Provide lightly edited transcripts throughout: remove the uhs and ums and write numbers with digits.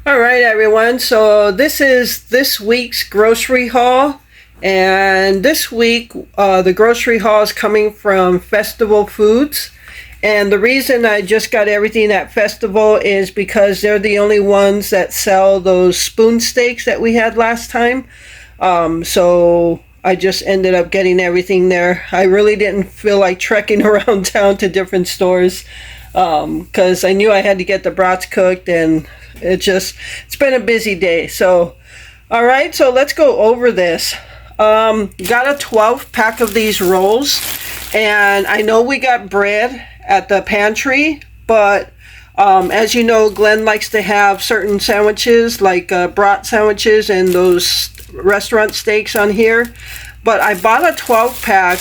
All right, everyone. So this is this week's grocery haul. And this week, the grocery haul is coming from Festival Foods. And the reason I just got everything at Festival is because they're the only ones that sell those spoon steaks that we had last time. So I just ended up getting everything there. I really didn't feel like trekking around town to different stores because I knew I had to get the brats cooked, and it's been a busy day. So, all right, so let's go over this. Got a 12 pack of these rolls, and I know we got bread at the pantry, but as you know, Glenn likes to have certain sandwiches like brat sandwiches and those restaurant steaks on here. But I bought a 12 pack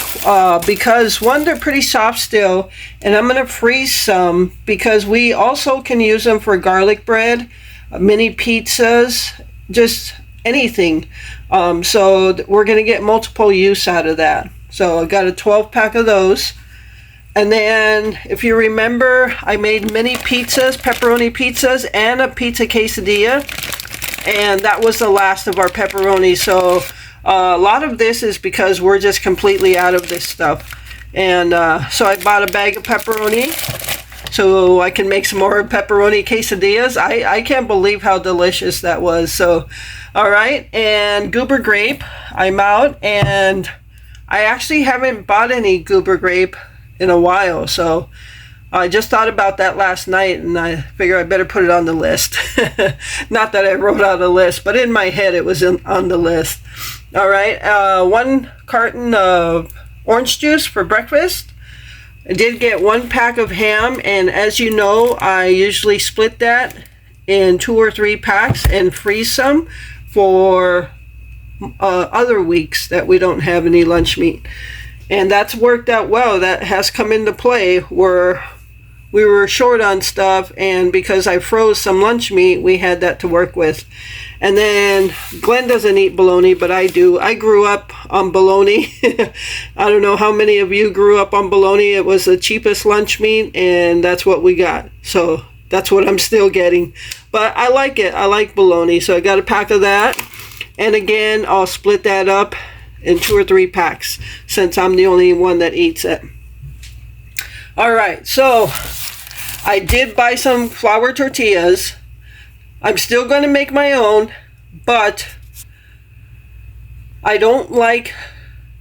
because one, they're pretty soft still, and I'm going to freeze some because we also can use them for garlic bread, mini pizzas, just anything. So we're going to get multiple use out of that. So I got a 12 pack of those. And then if you remember, I made mini pizzas, pepperoni pizzas, and a pizza quesadilla. And that was the last of our pepperoni. So a lot of this is because we're just completely out of this stuff. And so I bought a bag of pepperoni so I can make some more pepperoni quesadillas. I can't believe how delicious that was. So, all right. And goober grape, I'm out. And I actually haven't bought any goober grape in a while. So I just thought about that last night, and I figure I better put it on the list. Not that I wrote out a list, but in my head it was on the list. All right, 1 carton of orange juice for breakfast. I did get 1 pack of ham, and as you know, I usually split that in 2 or 3 packs and freeze some for other weeks that we don't have any lunch meat. And that's worked out well. That has come into play where we were short on stuff, and because I froze some lunch meat, we had that to work with. And then Glenn doesn't eat bologna, but I do. I grew up on bologna. I don't know how many of you grew up on bologna. It was the cheapest lunch meat, and that's what we got. So that's what I'm still getting. But I like it. I like bologna. So I got a pack of that. And again, I'll split that up in 2 or 3 packs since I'm the only one that eats it. All right, so I did buy some flour tortillas. I'm still going to make my own, but I don't like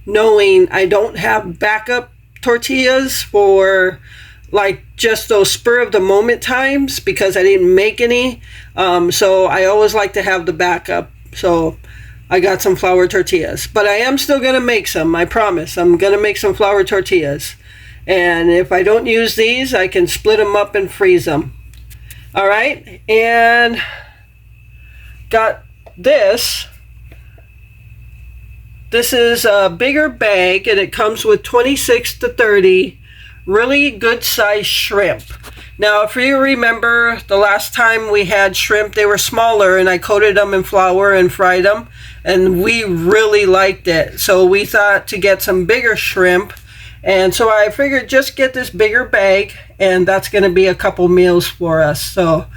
knowing I don't have backup tortillas for like just those spur of the moment times because I didn't make any. So I always like to have the backup. So I got some flour tortillas, but I am still going to make some. I promise. I'm going to make some flour tortillas. And if I don't use these, I can split them up and freeze them. All right. And got this. This is a bigger bag, and it comes with 26 to 30 really good sized shrimp. Now, if you remember the last time we had shrimp, they were smaller, and I coated them in flour and fried them, and we really liked it. So we thought to get some bigger shrimp, and so I figured just get this bigger bag, and that's going to be a couple meals for us. So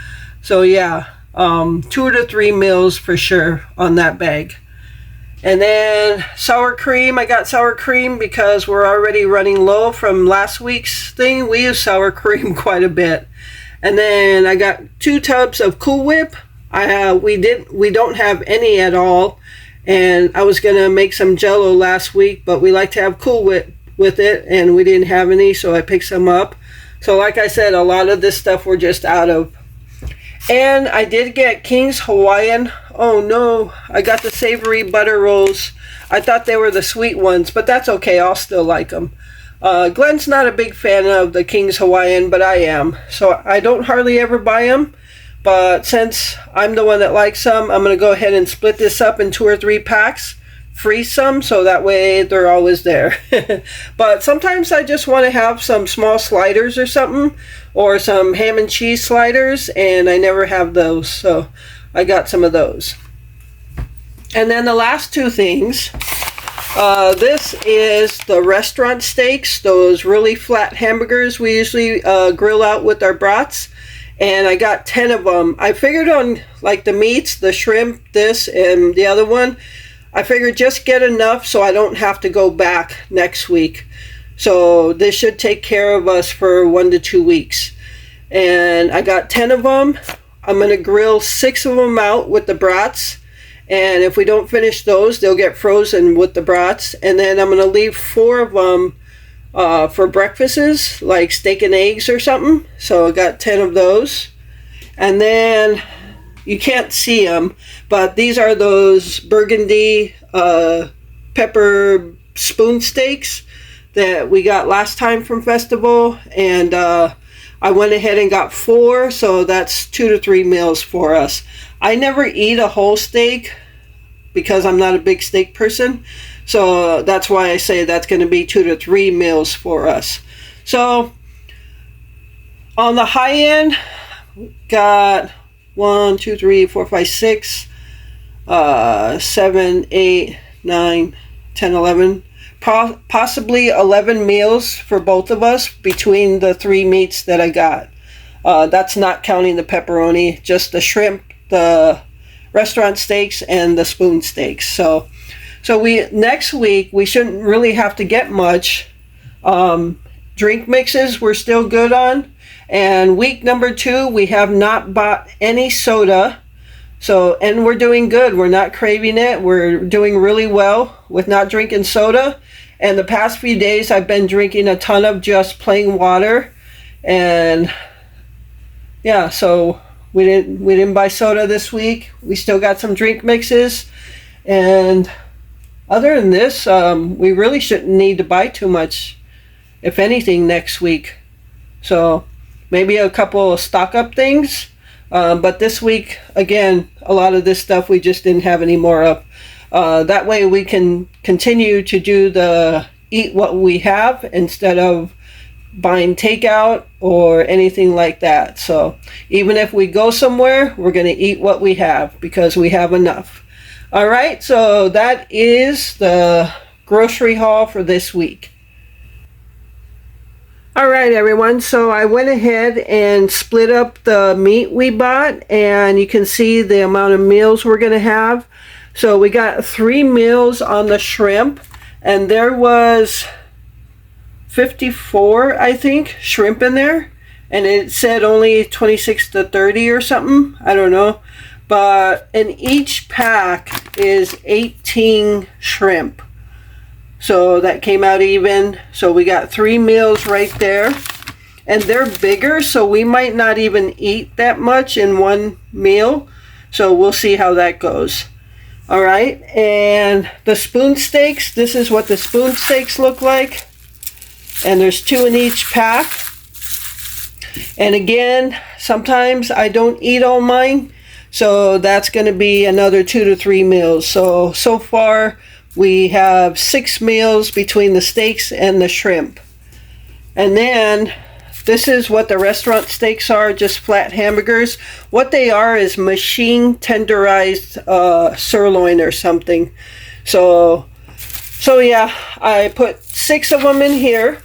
yeah, 2 to 3 meals for sure on that bag. And then sour cream. I got sour cream because we're already running low from last week's thing. We use sour cream quite a bit. And then I got 2 tubs of Cool Whip. We don't have any at all. And I was gonna make some Jello last week, but we like to have Cool Whip with it, and we didn't have any, so I picked some up. So like I said, a lot of this stuff we're just out of. And I did get King's Hawaiian. Oh no, I got the savory butter rolls. I thought they were the sweet ones, but that's okay. I'll still like them. Glenn's not a big fan of the King's Hawaiian, but I am. So I don't hardly ever buy them. But since I'm the one that likes them, I'm going to go ahead and split this up in 2 or 3 packs. Freeze some so that way they're always there. But sometimes I just want to have some small sliders or something, or some ham and cheese sliders, and I never have those, so I got some of those. And then the last 2 things, this is the restaurant steaks, those really flat hamburgers we usually grill out with our brats. and I got 10 of them. I figured on like the meats, the shrimp, this, and the other one, I figured just get enough so I don't have to go back next week. So this should take care of us for 1 to 2 weeks. And I got 10 of them. I'm going to grill 6 of them out with the brats. And if we don't finish those, they'll get frozen with the brats. And then I'm going to leave 4 of them for breakfasts, like steak and eggs or something. So I got 10 of those. And then you can't see them, but these are those burgundy pepper spoon steaks that we got last time from Festival. And I went ahead and got 4, so that's 2 to 3 meals for us. I never eat a whole steak because I'm not a big steak person. So that's why I say that's going to be 2 to 3 meals for us. So on the high end, got 1, 2, 3, 4, 5, 6, 7, 8, 9, 10, 11, possibly 11 meals for both of us between the 3 meats that I got. That's not counting the pepperoni, just the shrimp, the restaurant steaks, and the spoon steaks. So we next week we shouldn't really have to get much. Drink mixes we're still good on. And week number 2, we have not bought any soda. So, and we're doing good. We're not craving it. We're doing really well with not drinking soda. And the past few days, I've been drinking a ton of just plain water. And yeah, so we didn't buy soda this week. We still got some drink mixes. And other than this, we really shouldn't need to buy too much, if anything, next week. So maybe a couple of stock up things. But this week, again, a lot of this stuff we just didn't have any more of. That way we can continue to do the eat what we have instead of buying takeout or anything like that. So even if we go somewhere, we're going to eat what we have because we have enough. All right, so that is the grocery haul for this week. All right, everyone, so I went ahead and split up the meat we bought, and you can see the amount of meals we're going to have. So we got 3 meals on the shrimp, and there was 54, I think, shrimp in there, and it said only 26 to 30 or something. I don't know, but in each pack is 18 shrimp. So that came out even. So we got 3 meals right there. And they're bigger, so we might not even eat that much in one meal. So we'll see how that goes. All right. And the spoon steaks, this is what the spoon steaks look like. And there's 2 in each pack. And again, sometimes I don't eat all mine. So that's going to be another 2 to 3 meals. So far, we have 6 meals between the steaks and the shrimp. And then this is what the restaurant steaks are, just flat hamburgers. What they are is machine tenderized sirloin or something. So yeah, I put 6 of them in here,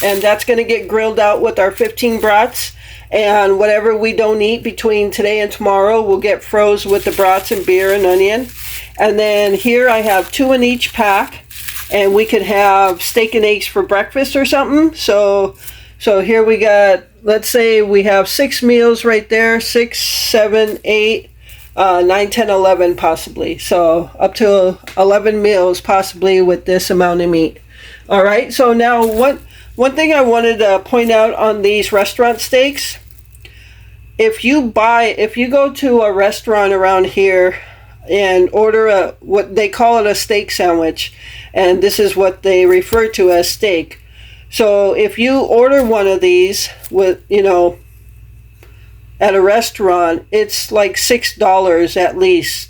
and that's going to get grilled out with our 15 brats. And whatever we don't eat between today and tomorrow will get froze with the brats and beer and onion. And then here I have 2 in each pack, and we could have steak and eggs for breakfast or something. So here we got, let's say we have 6 meals right there, 6, 7, 8, 9, 10, 11 possibly. So up to 11 meals possibly with this amount of meat. All right, so now one thing I wanted to point out on these restaurant steaks, if you go to a restaurant around here and order what they call it a steak sandwich, and this is what they refer to as steak. So if you order one of these with, at a restaurant, it's like $6 at least.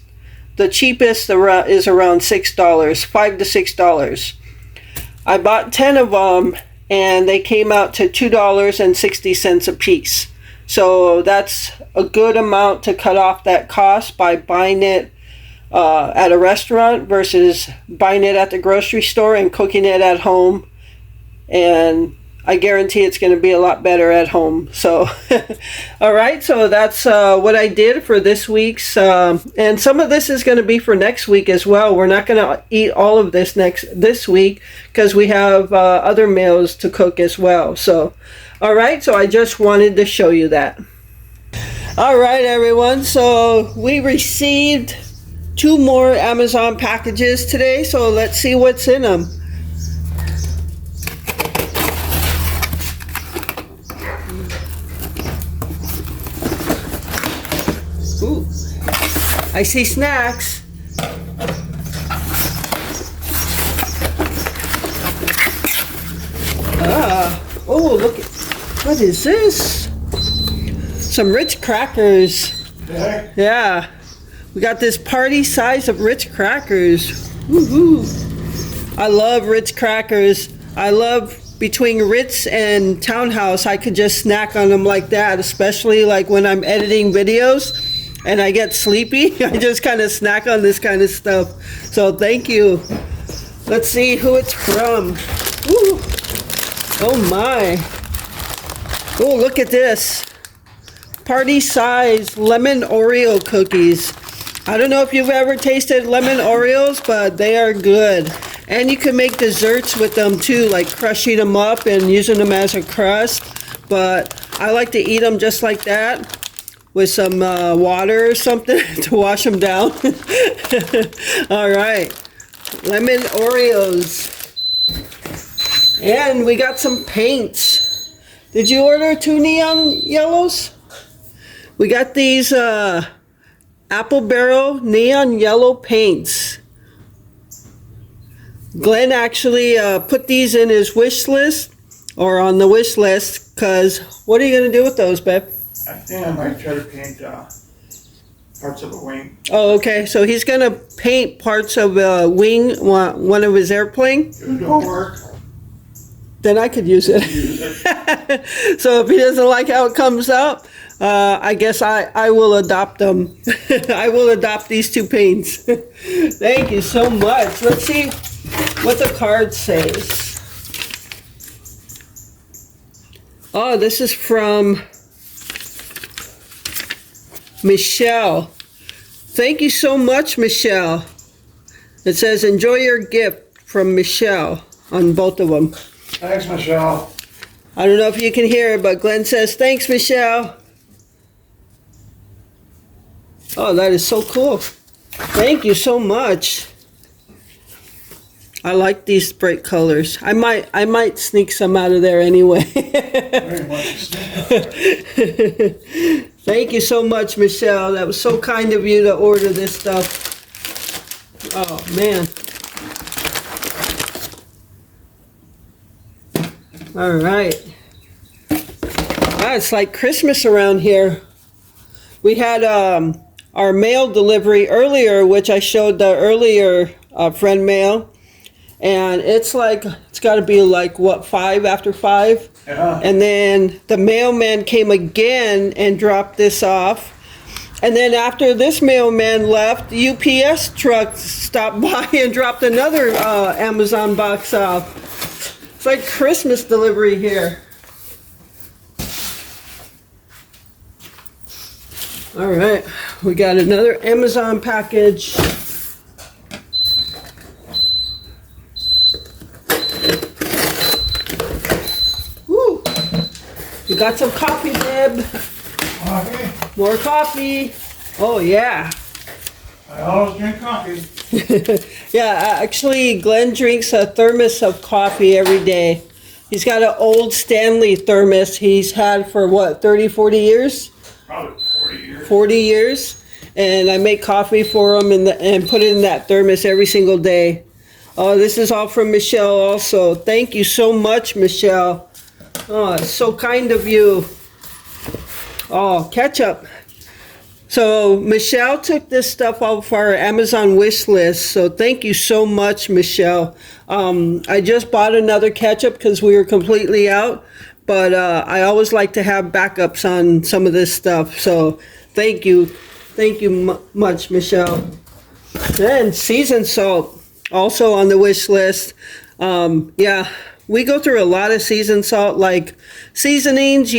The cheapest is around $6, $5 to $6. I bought 10 of them, and they came out to $2.60 a piece. So that's a good amount to cut off that cost by buying it at a restaurant versus buying it at the grocery store and cooking it at home. And I guarantee it's going to be a lot better at home. So, all right. So that's what I did for this week's, and some of this is going to be for next week as well. We're not going to eat all of this week because we have other meals to cook as well. So, all right. So I just wanted to show you that. All right, everyone. So we received 2 more Amazon packages today. So let's see what's in them. Ooh, I see snacks. Oh, look, what is this? Some Ritz crackers. Yeah, we got this party size of Ritz crackers. Woohoo! I love Ritz crackers. I love between Ritz and Townhouse, I could just snack on them like that, especially like when I'm editing videos and I get sleepy. I just kind of snack on this kind of stuff. So thank you. Let's see who it's from. Ooh. Oh my. Oh, look at this. Party size lemon Oreo cookies. I don't know if you've ever tasted lemon Oreos, but they are good. And you can make desserts with them too, like crushing them up and using them as a crust. But I like to eat them just like that, with some water or something to wash them down. All right, lemon Oreos. And we got some paints. Did you order 2 neon yellows? We got these Apple Barrel neon yellow paints. Glenn actually put these in his wish list, or on the wish list, because what are you going to do with those, babe? I think I might try to paint parts of a wing. Oh, okay. So he's going to paint parts of a wing, one of his airplane. If it don't work, Then I could use it. use it. So if he doesn't like how it comes out, I guess I will adopt them. I will adopt these 2 paints. Thank you so much. Let's see what the card says. Oh, this is from Michelle. Thank you so much, Michelle. It says, enjoy your gift from Michelle on both of them. Thanks, Michelle. I don't know if you can hear it, but Glenn says, thanks, Michelle. Oh, that is so cool. Thank you so much. I like these bright colors. I might sneak some out of there anyway. Very much. Thank you so much, Michelle. That was so kind of you to order this stuff. Oh, man. All right. Ah, it's like Christmas around here. We had our mail delivery earlier, which I showed the earlier friend mail. And it's got to be like, what, 5 after 5? Yeah. And then the mailman came again and dropped this off. And then after this mailman left, the UPS truck stopped by and dropped another Amazon box off. It's like Christmas delivery here. All right, we got another Amazon package. Woo! You got some coffee, Deb. Coffee? More coffee. Oh, yeah. I always drink coffee. Yeah, actually, Glenn drinks a thermos of coffee every day. He's got an old Stanley thermos he's had for, what, 30, 40 years? Probably 40 years. 40 years. And I make coffee for him and put it in that thermos every single day. Oh, this is all from Michelle also. Thank you so much, Michelle. Oh, it's so kind of you. Oh, ketchup. So Michelle took this stuff off our Amazon wish list. So thank you so much, Michelle. I just bought another ketchup because we were completely out. But I always like to have backups on some of this stuff. So thank you. Thank you much, Michelle. And seasoned salt, also on the wish list. Yeah, we go through a lot of seasoned salt, like seasonings,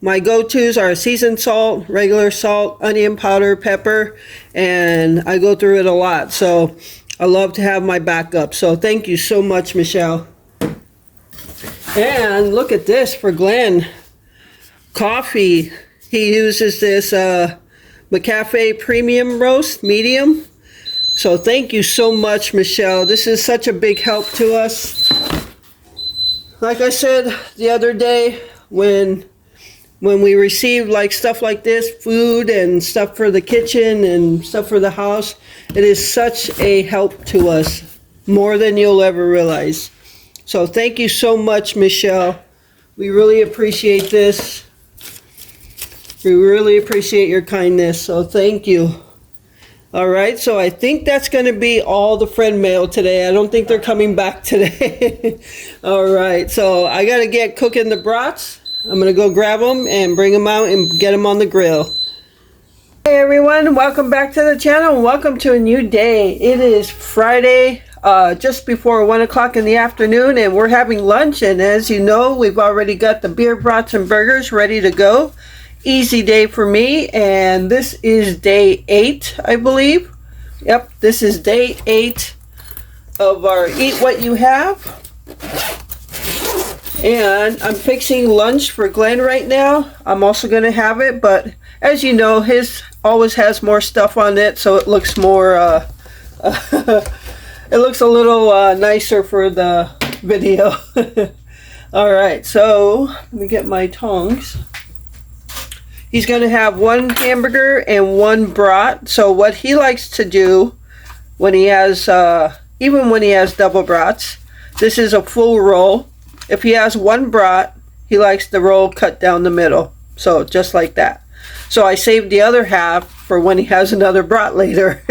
my go-tos are seasoned salt, regular salt, onion powder, pepper, and I go through it a lot. So I love to have my backup. So thank you so much, Michelle. And look at this for Glenn. Coffee. He uses this McCafe Premium Roast Medium. So thank you so much, Michelle. This is such a big help to us. Like I said the other day, when we receive like stuff like this, food and stuff for the kitchen and stuff for the house, it is such a help to us, more than you'll ever realize. So thank you so much, Michelle. We really appreciate this. We really appreciate your kindness, so thank you. All right, so I think that's going to be all the friend mail today. I don't think they're coming back today. All right, so I got to get cooking the brats. I'm going to go grab them and bring them out and get them on the grill. Hey everyone, welcome back to the channel. Welcome to a new day. It is Friday, just before 1 o'clock in the afternoon, and we're having lunch. And as you know, we've already got the beer brats and burgers ready to go. Easy day for me, and this is day 8, I believe. Yep, this is day 8 of our Eat What You Have. And I'm fixing lunch for Glenn right now. I'm also going to have it, but as you know, his always has more stuff on it, so it looks more, it looks a little nicer for the video. Alright, so let me get my tongs. He's going to have 1 hamburger and 1 brat. So what he likes to do when he has, even when he has double brats, this is a full roll. If he has 1 brat, he likes the roll cut down the middle. So just like that. So I saved the other half for when he has another brat later.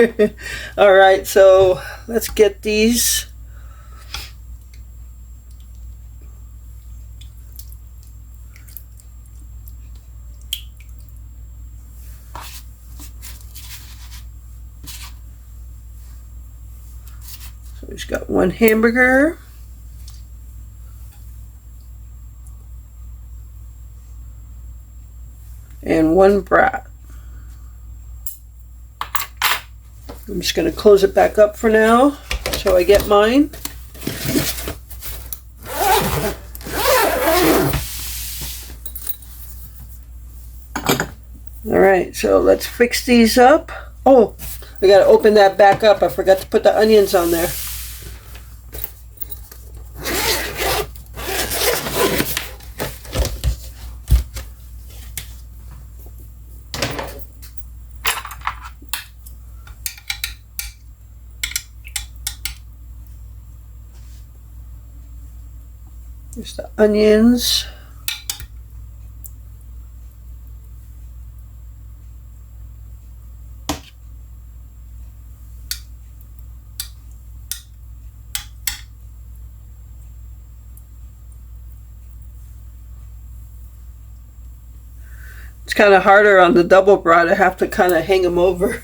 All right, so let's get these. So he's got 1 hamburger. And 1 brat. I'm just going to close it back up for now so I get mine. Alright, so let's fix these up. Oh, I got to open that back up. I forgot to put the onions on there. There's the onions. It's kind of harder on the double brat. I have to kind of hang them over.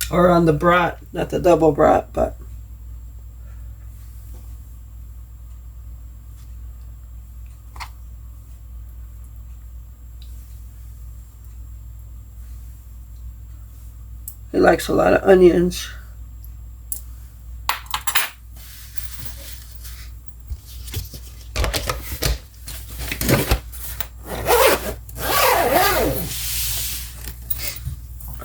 Or on the brat, not the double brat, but. He likes a lot of onions.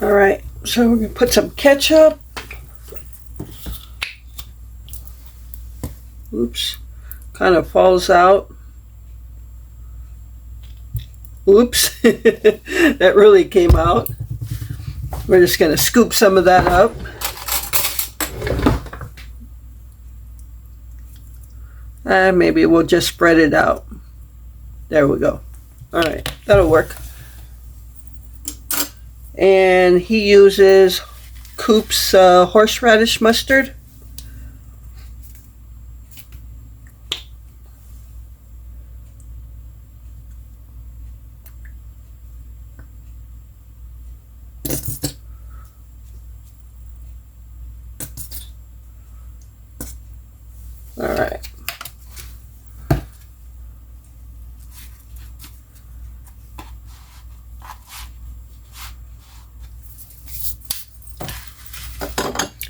All right, so we're gonna put some ketchup. Oops, kind of falls out. Oops, that really came out. We're just going to scoop some of that up. And maybe we'll just spread it out. There we go. All right, that'll work. And he uses Coop's horseradish mustard. All right,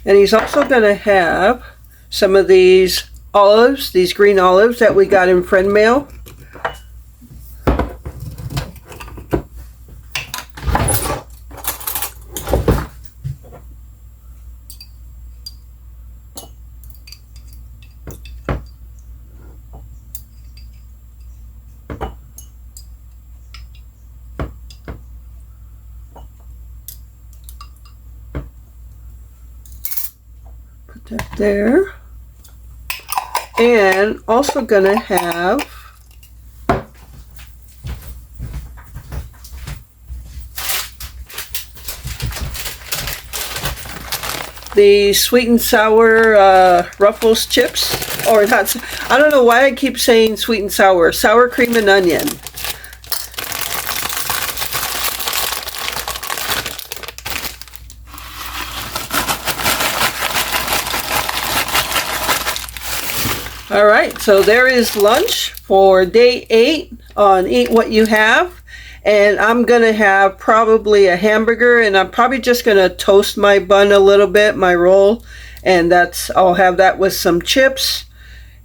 And he's also going to have some of these olives, these green olives that we got in friend mail. Put that there. And also gonna have the sweet and sour Ruffles chips, or not. I don't know why I keep saying sweet and sour cream and onion. All right, so there is lunch for day 8 on Eat What You Have. And I'm going to have probably a hamburger, and I'm probably just going to toast my bun a little bit, my roll. And I'll have that with some chips.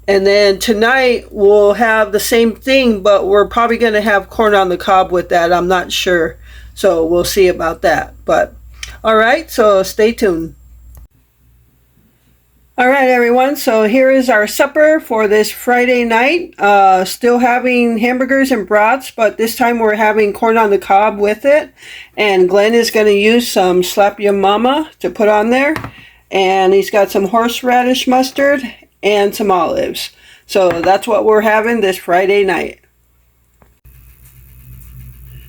And then tonight we'll have the same thing, but we're probably going to have corn on the cob with that. I'm not sure. So we'll see about that. But all right, so stay tuned. All right, everyone, so here is our supper for this Friday night. Still having hamburgers and brats, but this time we're having corn on the cob with it. And Glenn is going to use some Slap Ya Mama to put on there. And he's got some horseradish mustard and some olives. So that's what we're having this Friday night.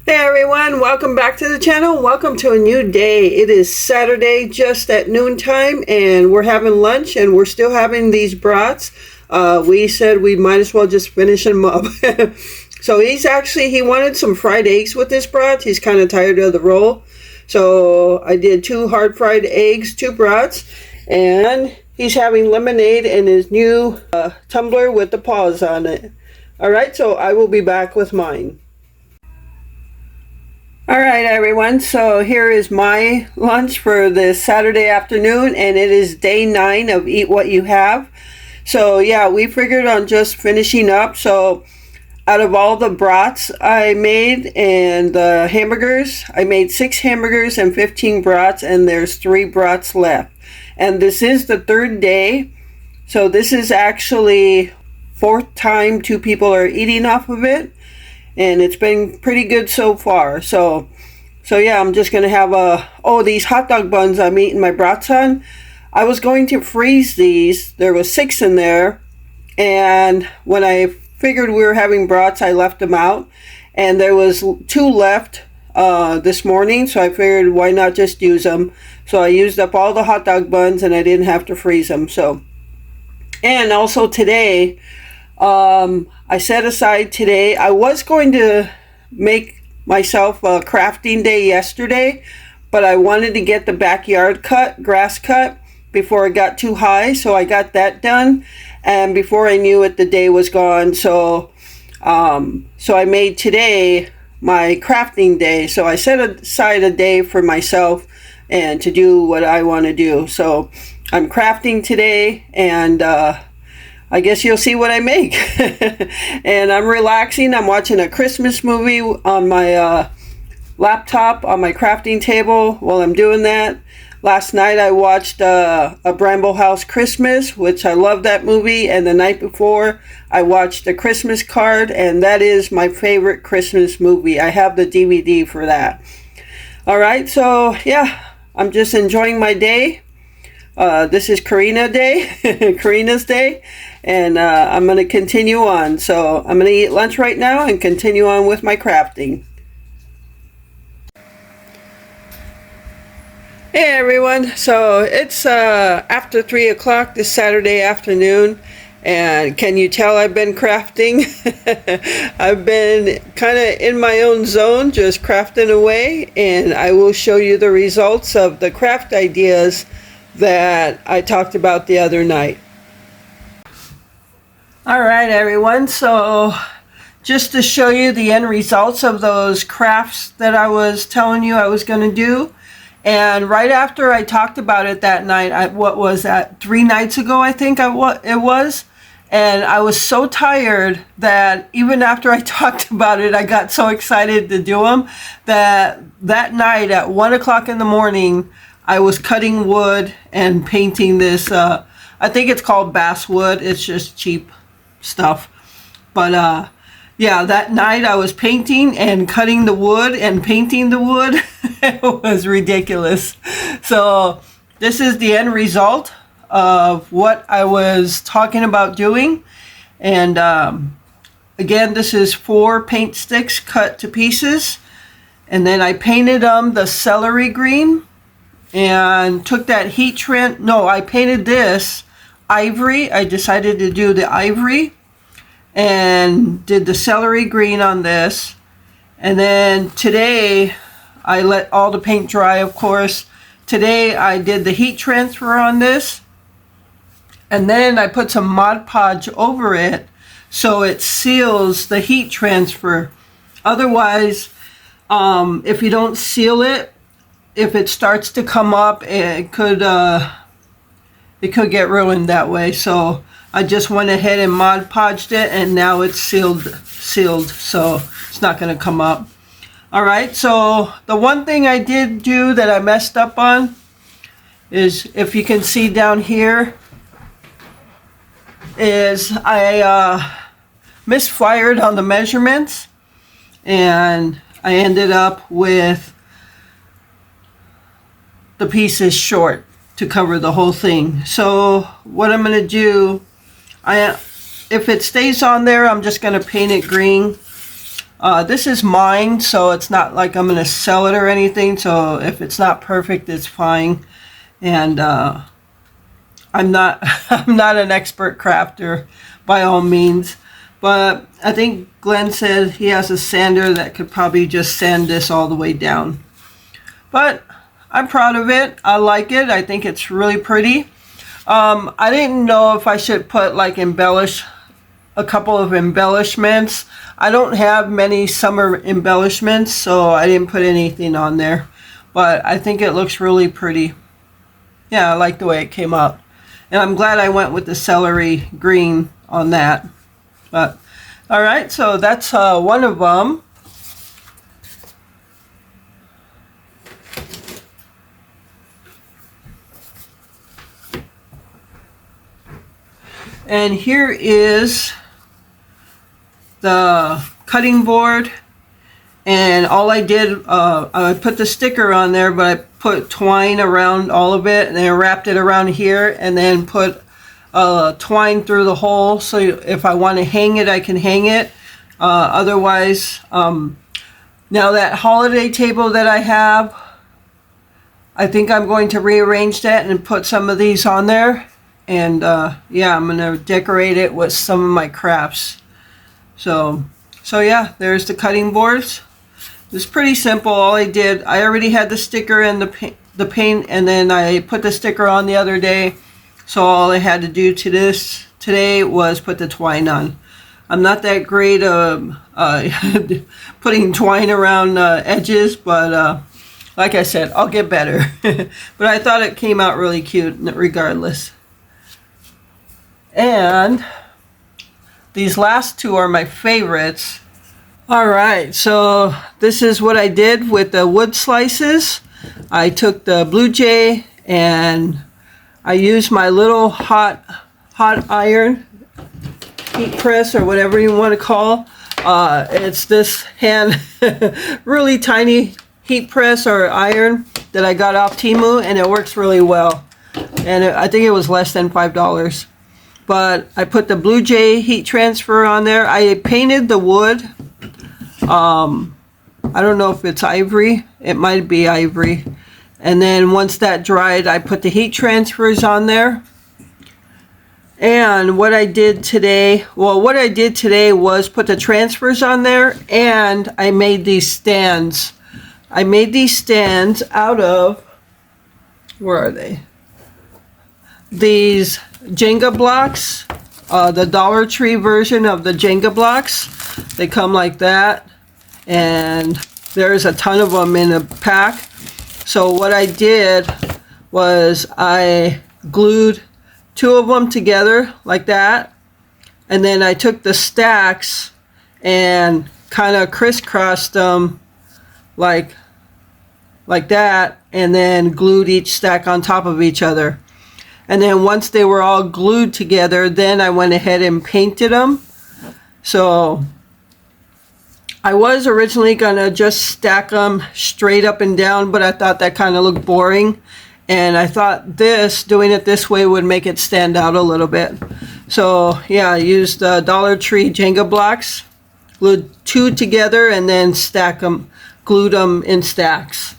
Hey everyone, welcome back to the channel. Welcome to a new day. It is Saturday just at noontime, and we're having lunch, and we're still having these brats. We said we might as well just finish them up. So he wanted some fried eggs with this brat. He's kind of tired of the roll. So I did 2 hard fried eggs, 2 brats, and he's having lemonade in his new tumbler with the paws on it. All right, so I will be back with mine. All right, everyone, so here is my lunch for this Saturday afternoon, and it is day 9 of Eat What You Have. So yeah, we figured on just finishing up. So out of all the brats I made and the hamburgers, I made 6 hamburgers and 15 brats, and there's 3 brats left. And this is the 3rd day, so this is actually 4th time 2 people are eating off of it. And it's been pretty good so far. So yeah, I'm just going to have these hot dog buns I'm eating my brats on. I was going to freeze these. There was 6 in there. And when I figured we were having brats, I left them out. And there was 2 left this morning. So I figured why not just use them. So I used up all the hot dog buns, and I didn't have to freeze them. And also today, I set aside today. I was going to make myself a crafting day yesterday, but I wanted to get the backyard grass cut before it got too high, so I got that done. And before I knew it, the day was gone. So I made today my crafting day. So I set aside a day for myself and to do what I want to do. So I'm crafting today, and I guess you'll see what I make. And I'm relaxing. I'm watching a Christmas movie on my laptop on my crafting table while I'm doing that. Last night I watched a Bramble House Christmas, which I love that movie. And the night before I watched A Christmas Card, and that is my favorite Christmas movie. I have the DVD for that. All right, so yeah, I'm just enjoying my day. This is Karina's day, and I'm going to continue on. So I'm going to eat lunch right now and continue on with my crafting. Hey everyone, so it's after 3 o'clock this Saturday afternoon, and can you tell I've been crafting? I've been kind of in my own zone, just crafting away, and I will show you the results of the craft ideas that I talked about the other night. All right, everyone, so just to show you the end results of those crafts that I was telling you I was going to do. And right after I talked about it that night, what was that, 3 nights ago, I think it was. And I was so tired that even after I talked about it, I got so excited to do them that night at 1 o'clock in the morning, I was cutting wood and painting this. I think it's called basswood. It's just cheap stuff. But yeah, that night I was painting and cutting the wood and painting the wood. It was ridiculous. So this is the end result of what I was talking about doing. And again, this is 4 paint sticks cut to pieces. And then I painted them the celery green and took that heat trend. No, I painted this ivory. I decided to do the ivory and did the celery green on this. And then today I let all the paint dry, of course. Today I did the heat transfer on this, and then I put some Mod Podge over it so it seals the heat transfer. Otherwise, if you don't seal it, if it starts to come up, it could get ruined that way. So I just went ahead and Mod Podged it, and now it's sealed, so it's not going to come up. All right, so the one thing I did do that I messed up on is, if you can see down here, is I misfired on the measurements, and I ended up with the pieces short to cover the whole thing. So what I'm going to do, if it stays on there, I'm just going to paint it green. This is mine, so it's not like I'm going to sell it or anything. So if it's not perfect, it's fine. And I'm not an expert crafter by all means. But I think Glenn said he has a sander that could probably just sand this all the way down. But I'm proud of it. I like it. I think it's really pretty. I didn't know if I should put like a couple of embellishments. I don't have many summer embellishments, so I didn't put anything on there. But I think it looks really pretty. Yeah, I like the way it came out. And I'm glad I went with the celery green on that. But all right, so that's one of them. And here is the cutting board, and all I did, I put the sticker on there, but I put twine around all of it, and then I wrapped it around here, and then put twine through the hole, so if I want to hang it, I can hang it. Otherwise, now that holiday table that I have, I think I'm going to rearrange that and put some of these on there. And yeah, I'm going to decorate it with some of my crafts. So yeah, there's the cutting boards. It's pretty simple. All I did, I already had the sticker and the paint, and then I put the sticker on the other day. So all I had to do today was put the twine on. I'm not that great putting twine around edges, but like I said, I'll get better. But I thought it came out really cute regardless. And these last two are my favorites. All right, so this is what I did with the wood slices. I took the Blue Jay and I used my little hot iron heat press, or whatever you want to call. It's this hand, really tiny heat press or iron that I got off Temu, and it works really well. And I think it was less than $5. But I put the Blue Jay heat transfer on there. I painted the wood. I don't know if it's ivory. It might be ivory. And then once that dried, I put the heat transfers on there. And what I did today, was put the transfers on there, and I made these stands. I made these stands out of, where are they? These Jenga blocks, the Dollar Tree version of the Jenga blocks. They come like that, and there's a ton of them in a pack. So what I did was I glued 2 of them together like that, and then I took the stacks and kind of crisscrossed them like that, and then glued each stack on top of each other. And then once they were all glued together, then I went ahead and painted them. So I was originally gonna just stack them straight up and down, but I thought that kind of looked boring, and I thought doing it this way would make it stand out a little bit. So yeah, I used Dollar Tree Jenga blocks, glued 2 together, and then glued them in stacks.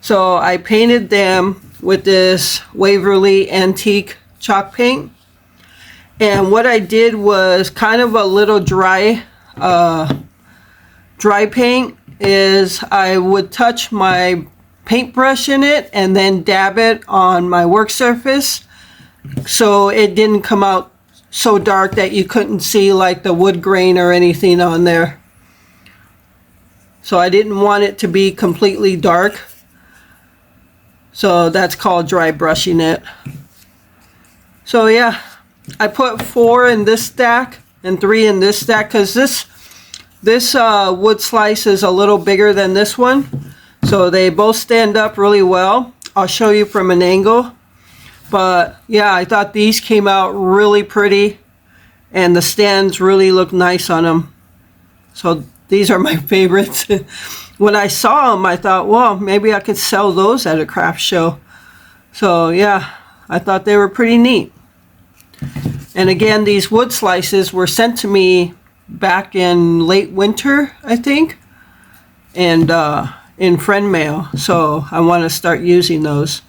So I painted them with this Waverly Antique chalk paint, and what I did was kind of a little dry paint. Is I would touch my paintbrush in it and then dab it on my work surface, so it didn't come out so dark that you couldn't see like the wood grain or anything on there. So I didn't want it to be completely dark. So that's called dry brushing it. So yeah, I put 4 in this stack and 3 in this stack, because this wood slice is a little bigger than this one. So they both stand up really well. I'll show you from an angle. But yeah, I thought these came out really pretty, and the stands really look nice on them. So these are my favorites. When I saw them, I thought, well, maybe I could sell those at a craft show. So yeah, I thought they were pretty neat. And again, these wood slices were sent to me back in late winter, I think, and in friend mail. So I want to start using those.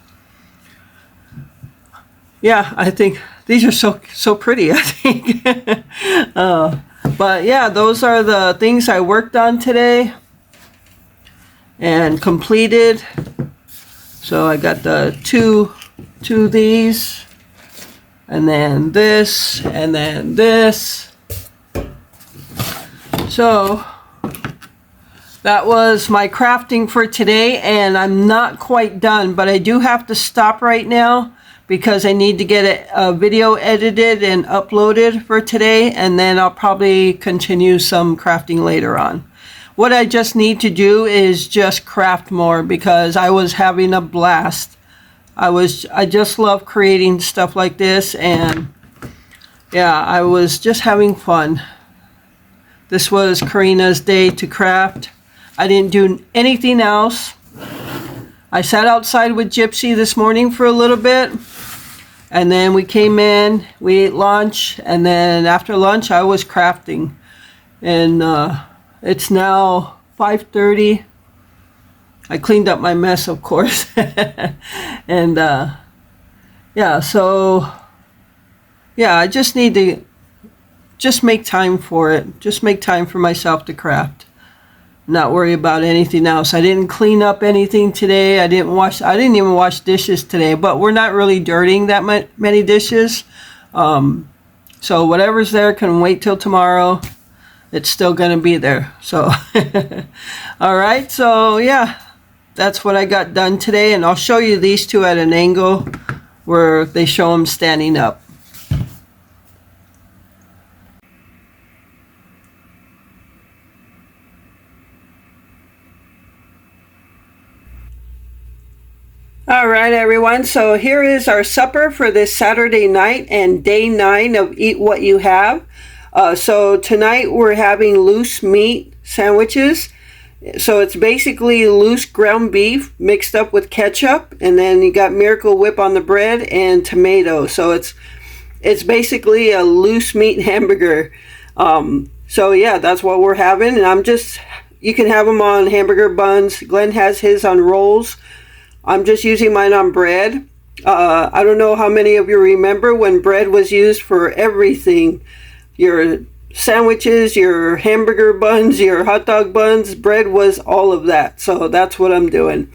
Yeah, I think these are so pretty, I think. But yeah, those are the things I worked on today and completed. So I got the two of these, and then this, and then this. So that was my crafting for today, and I'm not quite done, but I do have to stop right now because I need to get a video edited and uploaded for today, and then I'll probably continue some crafting later on. What I just need to do is just craft more, because I was having a blast. I just love creating stuff like this, and yeah, I was just having fun. This was Karina's day to craft. I didn't do anything else. I sat outside with Gypsy this morning for a little bit, and then we came in, we ate lunch, and then after lunch I was crafting. And it's now 5:30. I cleaned up my mess, of course. And yeah, so yeah, I just need to just make time for it. Just make time for myself to craft. Not worry about anything else. I didn't clean up anything today. I didn't even wash dishes today, but we're not really dirtying that many dishes. So whatever's there can wait till tomorrow. It's still going to be there. So, all right. So yeah, that's what I got done today. And I'll show you these two at an angle where they show them standing up. All right, everyone. So here is our supper for this Saturday night and day 9 of Eat What You Have. So tonight we're having loose meat sandwiches. So it's basically loose ground beef mixed up with ketchup, and then you got Miracle Whip on the bread and tomato. So it's basically a loose meat hamburger. So yeah, that's what we're having. And you can have them on hamburger buns. Glenn has his on rolls. I'm just using mine on bread. I don't know how many of you remember when bread was used for everything. Your sandwiches, your hamburger buns, your hot dog buns, bread was all of that. So that's what I'm doing.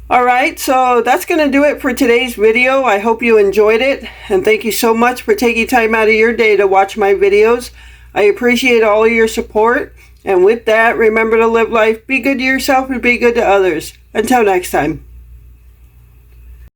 All right, so that's going to do it for today's video. I hope you enjoyed it, and thank you so much for taking time out of your day to watch my videos. I appreciate all of your support, and with that, remember to live life, be good to yourself, and be good to others. Until next time.